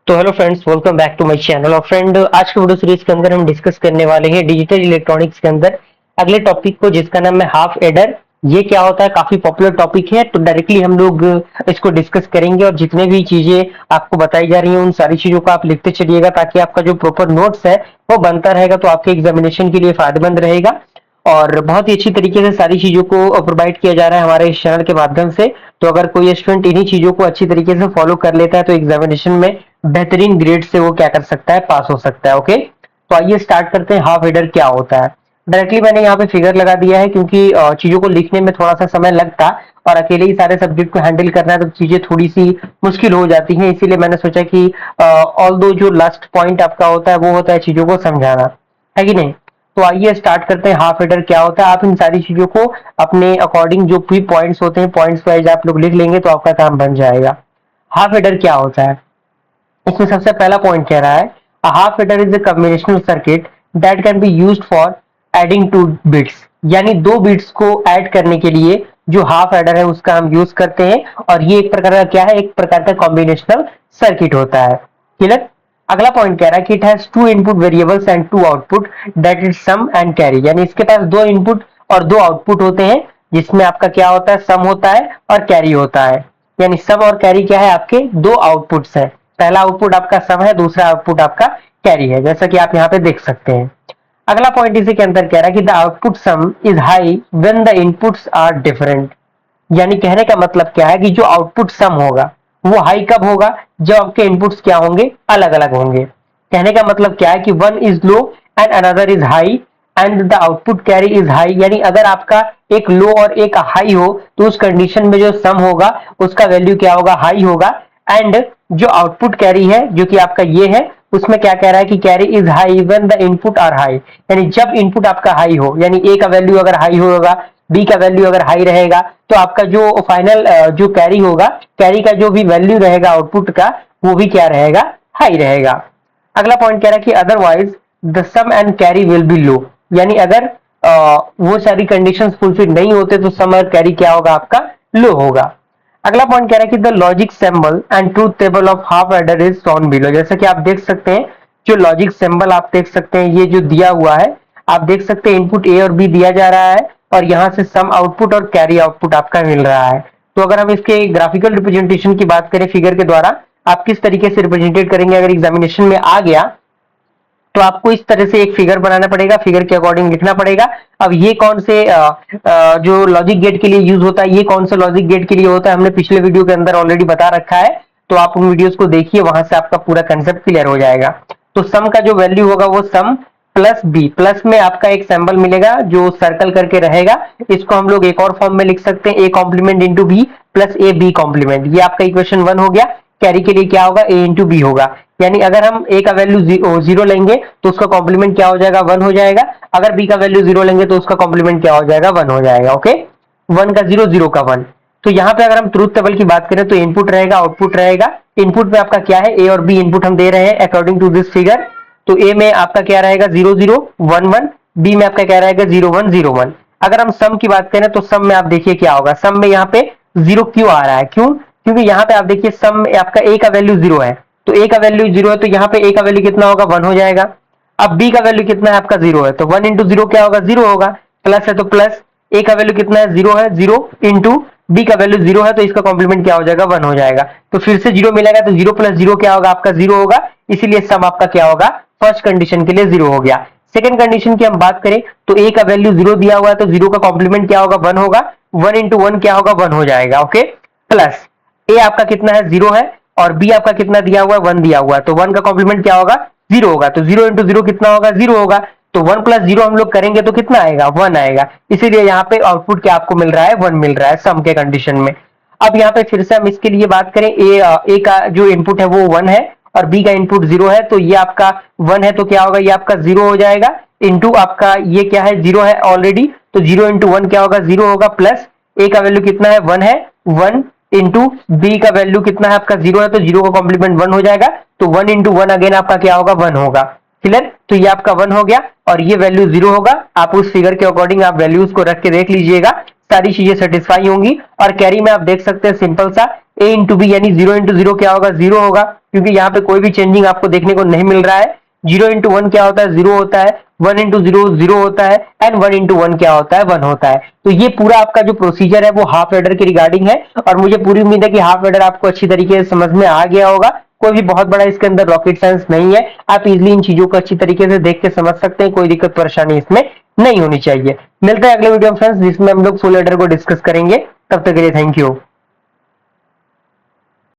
तो hello friends, welcome back to my channel. और friend, आज के वीडियो सीरीज के अंदर हम डिस्कस करने वाले हैं डिजिटल इलेक्ट्रॉनिक्स के अंदर अगले टॉपिक को, जिसका नाम है हाफ एडर। ये क्या होता है? काफी पॉपुलर टॉपिक है, तो डायरेक्टली हम लोग इसको डिस्कस करेंगे। और जितने भी चीजें आपको बताई जा रही हैं उन सारी चीजों को आप लिखते चलिएगा, ताकि आपका जो प्रॉपर नोट्स है वो बनता रहेगा, तो आपके एग्जामिनेशन के लिए फायदेमंद रहेगा। और बहुत ही अच्छी तरीके से सारी चीजों को प्रोवाइड किया जा रहा है हमारे इस चैनल के माध्यम से। तो अगर कोई स्टूडेंट इन्हीं चीजों को अच्छी तरीके से फॉलो कर लेता है तो एग्जामिनेशन में बेहतरीन ग्रेड से वो क्या कर सकता है, पास हो सकता है। ओके, तो आइए स्टार्ट करते हैं। हाफ हेडर क्या होता है? डायरेक्टली मैंने यहाँ पे फिगर लगा दिया है, क्योंकि चीजों को लिखने में थोड़ा सा समय लगता और अकेले ही सारे सब्जेक्ट को हैंडल करना है तो चीजें थोड़ी सी मुश्किल हो जाती हैं। इसीलिए मैंने सोचा कि ऑल दो जो लास्ट पॉइंट आपका होता है वो होता है चीजों को समझाना, है कि नहीं। तो आइए स्टार्ट करते हैं। हाफ हेडर क्या होता है? आप इन सारी चीजों को अपने अकॉर्डिंग जो भी पॉइंट्स होते हैं, पॉइंट्स वाइज आप लोग लिख लेंगे तो आपका काम बन जाएगा। हाफ हेडर क्या होता है? इसमें सबसे पहला पॉइंट कह रहा है, a half adder is a combinational circuit that can be used for adding two bits. यानी दो बिट्स को ऐड करने के लिए जो हाफ एडर है उसका हम यूज करते हैं। और ये एक प्रकार का क्या है? एक प्रकार का कॉम्बिनेशनल सर्किट होता है। क्लियर? अगला पॉइंट कह रहा है कि it has two input variables and two output that is sum and carry. यानी इसके पास दो इनपुट और दो आउटपुट होते हैं, जिसमें आपका क्या होता है? सम होता है और कैरी होता है। यानी सम और कैरी क्या है? आपके दो आउटपुट्स है। पहला आउटपुट आपका सम है, दूसरा आउटपुट आपका कैरी है, जैसा कि आप यहाँ पे देख सकते हैं। अगला पॉइंट इसी के अंदर कह रहा है कि the output sum is high when the inputs are different. यानी कहने का मतलब क्या है कि जो आउटपुट सम होगा वो हाई कब होगा? जब आपके इनपुट्स क्या होंगे? अलग अलग होंगे। कहने का मतलब क्या है कि one is low and another is high and the output carry is high. यानी अगर आपका एक लो और एक हाई हो तो उस कंडीशन में जो सम होगा उसका वैल्यू क्या होगा? हाई होगा। एंड जो आउटपुट कैरी है, जो कि आपका ये है, उसमें क्या कह रहा है कि carry is high when the input are high. यानी जब इनपुट आपका हाई हो, यानी ए का वैल्यू अगर हाई होगा, बी का वैल्यू अगर हाई रहेगा, तो आपका जो फाइनल जो कैरी होगा, कैरी का जो भी वैल्यू रहेगा आउटपुट का, वो भी क्या रहेगा? हाई रहेगा। अगला पॉइंट कह रहा है कि otherwise the sum and carry will be low. यानी अगर वो सारी कंडीशंस फुलफिल नहीं होते तो सम और कैरी क्या होगा? आपका लो होगा। अगला पॉइंट कह रहा है कि the logic symbol and truth table of half adder is shown below. जैसा कि आप देख सकते हैं, जो लॉजिक सिंबल आप देख सकते हैं, ये जो दिया हुआ है, आप देख सकते हैं इनपुट ए और बी दिया जा रहा है और यहाँ से सम आउटपुट और कैरी आउटपुट आपका मिल रहा है। तो अगर हम इसके ग्राफिकल रिप्रेजेंटेशन की बात करें फिगर के द्वारा, आप किस तरीके से रिप्रेजेंटेट करेंगे अगर एग्जामिनेशन में आ गया, तो आपको इस तरह से एक फिगर बनाना पड़ेगा, फिगर के अकॉर्डिंग लिखना पड़ेगा। अब ये कौन से जो लॉजिक गेट के लिए यूज होता है, ये कौन सा लॉजिक गेट के लिए होता है, हमने पिछले वीडियो के अंदर ऑलरेडी बता रखा है। तो आप उन वीडियोस को देखिए, वहां से आपका पूरा कंसेप्ट क्लियर हो जाएगा। तो सम का जो वैल्यू होगा वो सम प्लस बी, प्लस में आपका एक सिंबल मिलेगा जो सर्कल करके रहेगा। इसको हम लोग एक और फॉर्म में लिख सकते हैं, a complement into b plus a b complement. ये आपका इक्वेशन 1 हो गया। कैरी के लिए क्या होगा? ए इंटू बी होगा। यानी अगर हम ए का वैल्यू जीरो लेंगे तो उसका कॉम्प्लीमेंट क्या हो जाएगा? 1 हो जाएगा। अगर बी का वैल्यू जीरो लेंगे तो उसका कॉम्प्लीमेंट क्या हो जाएगा? 1 हो जाएगा। ओके, 1 का 0, 0 का 1। तो यहाँ पे अगर हम ट्रूथ टेबल की बात करें तो इनपुट रहेगा, आउटपुट रहेगा। इनपुट में आपका क्या है? ए और बी इनपुट हम दे रहे हैं अकॉर्डिंग टू दिस फिगर। तो ए में आपका क्या रहेगा? 0, 0, 1, 1। बी में आपका क्या रहेगा? 0, 1, 0, 1। अगर हम सम की बात करें तो सम में आप देखिए क्या होगा। सम में यहाँ पे 0 क्यों आ रहा है? क्यों? क्योंकि यहाँ पे आप देखिए सम में आपका ए का वैल्यू 0 है, तो ए का वैल्यू 0 है, तो यहाँ पे ए का वैल्यू कितना होगा? 1 हो जाएगा। अब बी का वैल्यू कितना है? आपका 0 है, तो 1 इंटू 0 क्या होगा? 0 होगा। प्लस है तो प्लस, ए का वैल्यू कितना है? 0 है, 0 इंटू बी का वैल्यू 0 है, तो इसका कॉम्प्लीमेंट क्या हो जाएगा? 1 हो जाएगा। तो फिर से 0 मिलेगा, तो 0 प्लस 0 क्या होगा? आपका 0 होगा। इसीलिए सम आपका क्या होगा? फर्स्ट कंडीशन के लिए 0 हो गया। सेकंड कंडीशन की हम बात करें तो ए का वैल्यू 0 दिया हुआ है, तो 0 का कॉम्प्लीमेंट क्या होगा? 1 होगा। 1 इंटू 1 क्या होगा? 1 हो जाएगा। ओके, प्लस ए आपका कितना है? 0 है, और बी आपका कितना दिया हुआ है? 1 दिया हुआ है, तो 1 का कॉम्प्लीमेंट क्या होगा? 0 होगा। तो 0 इंटू 0 कितना होगा? 0 होगा। तो 1 प्लस 0 हम लोग करेंगे तो कितना आएगा? 1 आएगा। इसीलिए यहाँ पे आउटपुट क्या आपको मिल रहा है? 1 मिल रहा है सम के कंडीशन में। अब यहाँ पे फिर से हम इसके लिए बात करें, ए का जो इनपुट है वो 1 है और बी का इनपुट 0 है, तो ये आपका 1 है, तो क्या होगा? ये आपका 0 हो जाएगा। इंटू आपका ये क्या है? 0 है ऑलरेडी, तो 0 इंटू 1 क्या होगा? 0 होगा। प्लस ए का वैल्यू कितना है? 1 है, 1 इंटू बी का वैल्यू कितना है? आपका 0 है, तो 0 का कॉम्प्लीमेंट 1 हो जाएगा। तो 1 इंटू 1 अगेन आपका क्या होगा? 1 होगा। क्लियर? तो ये आपका 1 हो गया और ये वैल्यू 0 होगा। आप उस फिगर के अकॉर्डिंग आप वैल्यूज को रख के देख लीजिएगा, सारी चीजें सेटिस्फाई होंगी। और कैरी में आप देख सकते हैं सिंपल सा, ए इंटू बी यानी 0 इंटू 0 क्या होगा? 0 होगा। क्योंकि यहाँ पे कोई भी चेंजिंग आपको देखने को नहीं मिल रहा है। 0 into 1 क्या होता है, 0 होता है। 1 into 0 0 होता है एंड 1 into 1 क्या होता है, 1 होता है। तो ये पूरा आपका जो प्रोसीजर है वो हाफ एडर के रिगार्डिंग है और मुझे पूरी उम्मीद है कि हाफ एडर आपको अच्छी तरीके से समझ में आ गया होगा। कोई भी बहुत बड़ा इसके अंदर रॉकेट साइंस नहीं है, आप इजिली इन चीजों को अच्छी तरीके से देख के समझ सकते हैं, कोई दिक्कत परेशानी इसमें नहीं होनी चाहिए। मिलते हैं अगले वीडियो में फ्रेंड्स, जिसमें हम लोग फुल एडर को डिस्कस करेंगे। तब तक के लिए थैंक यू।